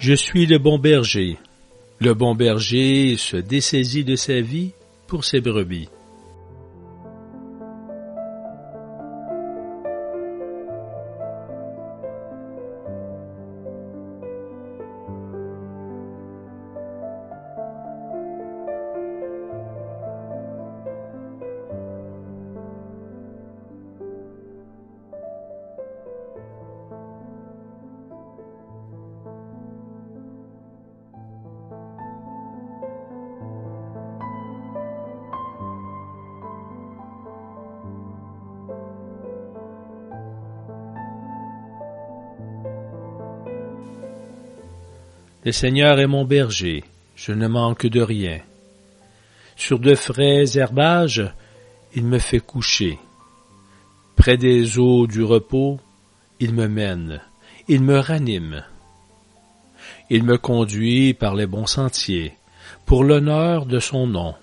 Je suis le bon berger. Le bon berger se dessaisit de sa vie pour ses brebis. Le Seigneur est mon berger, je ne manque de rien. Sur de frais herbages, il me fait coucher. Près des eaux du repos, il me mène, il me ranime. Il me conduit par les bons sentiers, pour l'honneur de son nom.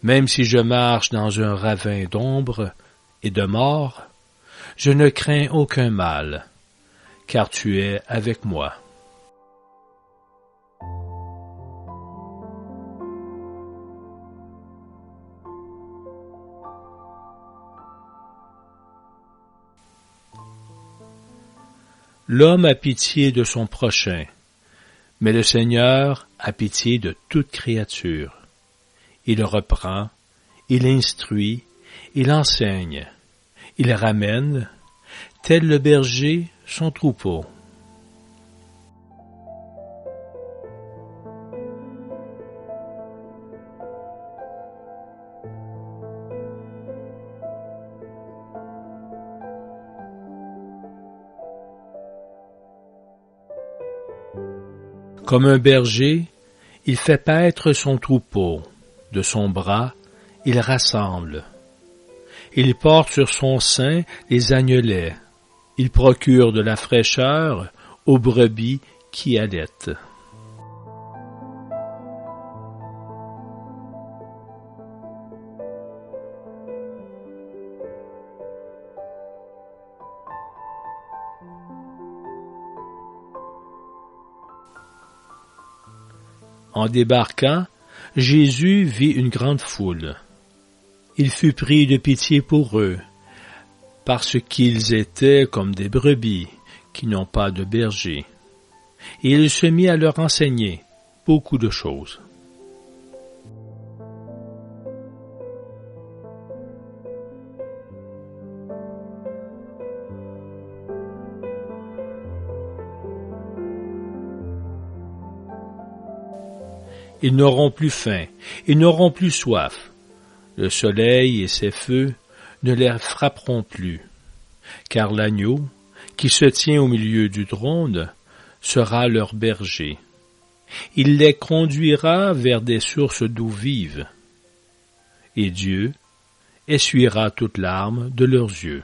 Même si je marche dans un ravin d'ombre et de mort, je ne crains aucun mal, car tu es avec moi. L'homme a pitié de son prochain, mais le Seigneur a pitié de toute créature. Il reprend, il instruit, il enseigne, il ramène, tel le berger son troupeau. Comme un berger, il fait paître son troupeau, de son bras, il rassemble. Il porte sur son sein les agnelets, il procure de la fraîcheur aux brebis qui allaitent. En débarquant, Jésus vit une grande foule. Il fut pris de pitié pour eux, parce qu'ils étaient comme des brebis qui n'ont pas de berger. Et il se mit à leur enseigner beaucoup de choses. Ils n'auront plus faim, ils n'auront plus soif. Le soleil et ses feux ne les frapperont plus, car l'agneau, qui se tient au milieu du trône, sera leur berger. Il les conduira vers des sources d'eau vive, et Dieu essuiera toute larme de leurs yeux.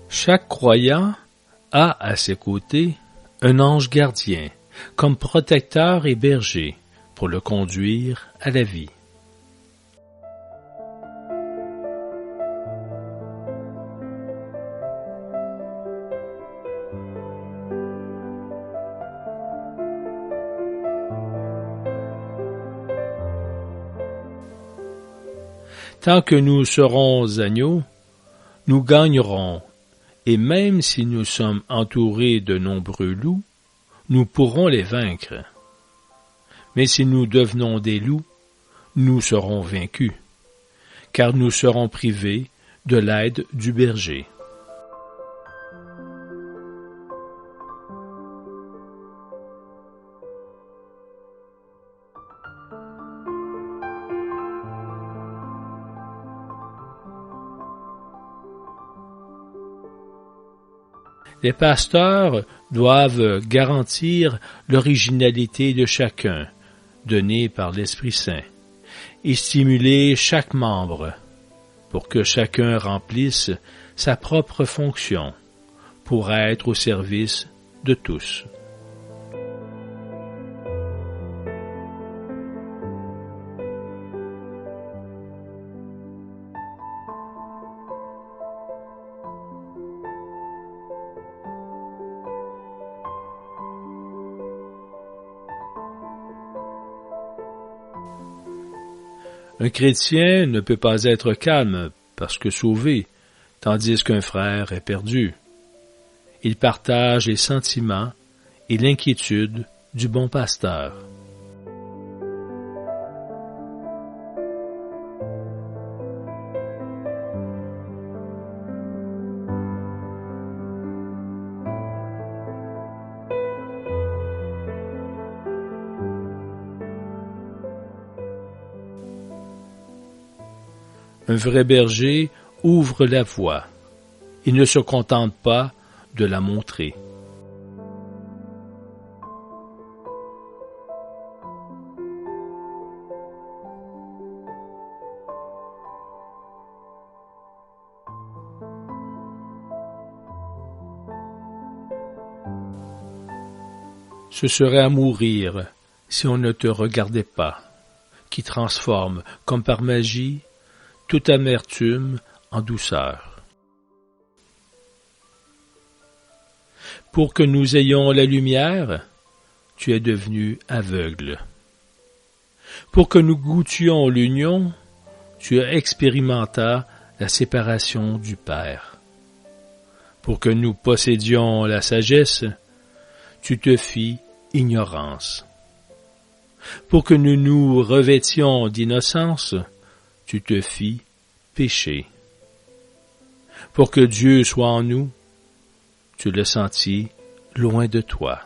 Chaque croyant a à ses côtés un ange gardien, comme protecteur et berger, pour le conduire à la vie. Tant que nous serons agneaux, nous gagnerons, et même si nous sommes entourés de nombreux loups, nous pourrons les vaincre. Mais si nous devenons des loups, nous serons vaincus, car nous serons privés de l'aide du berger. Les pasteurs doivent garantir l'originalité de chacun, donnée par l'Esprit Saint, et stimuler chaque membre pour que chacun remplisse sa propre fonction pour être au service de tous. Un chrétien ne peut pas être calme parce que sauvé, tandis qu'un frère est perdu. Il partage les sentiments et l'inquiétude du bon pasteur. Un vrai berger ouvre la voie. Il ne se contente pas de la montrer. Ce serait à mourir si on ne te regardait pas, qui transforme, comme par magie, toute amertume en douceur. Pour que nous ayons la lumière, tu es devenu aveugle. Pour que nous goûtions l'union, tu as expérimenté la séparation du Père. Pour que nous possédions la sagesse, tu te fis ignorance. Pour que nous nous revêtions d'innocence, tu te fis péché. Pour que Dieu soit en nous, tu le sentis loin de toi.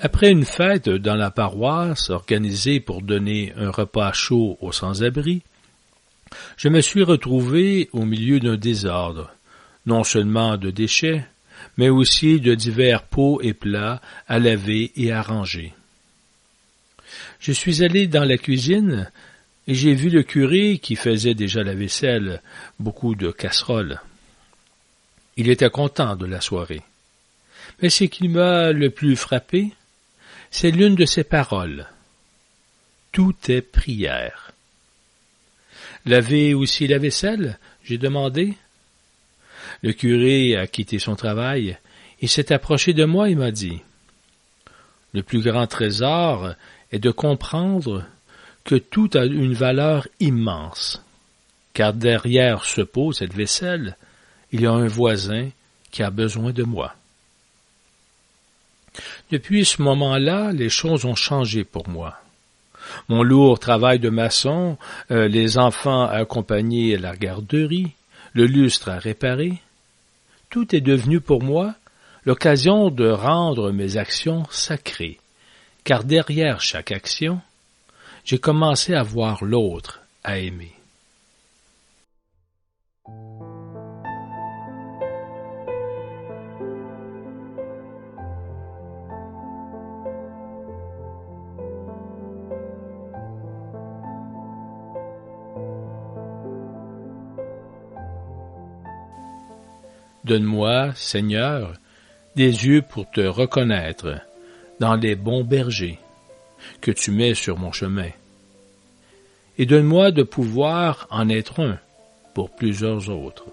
Après une fête dans la paroisse organisée pour donner un repas chaud aux sans-abri, je me suis retrouvé au milieu d'un désordre, non seulement de déchets, mais aussi de divers pots et plats à laver et à ranger. Je suis allé dans la cuisine et j'ai vu le curé qui faisait déjà la vaisselle, beaucoup de casseroles. Il était content de la soirée. Mais ce qui m'a le plus frappé, c'est l'une de ses paroles. Tout est prière. Laver aussi la vaisselle? J'ai demandé. Le curé a quitté son travail, il s'est approché de moi et m'a dit, « Le plus grand trésor est de comprendre que tout a une valeur immense, car derrière ce pot, cette vaisselle, il y a un voisin qui a besoin de moi. » Depuis ce moment-là, les choses ont changé pour moi. Mon lourd travail de maçon, les enfants à accompagner à la garderie, le lustre à réparer, tout est devenu pour moi l'occasion de rendre mes actions sacrées, car derrière chaque action, j'ai commencé à voir l'autre, à aimer. Donne-moi, Seigneur, des yeux pour te reconnaître dans les bons bergers que tu mets sur mon chemin. Et donne-moi de pouvoir en être un pour plusieurs autres.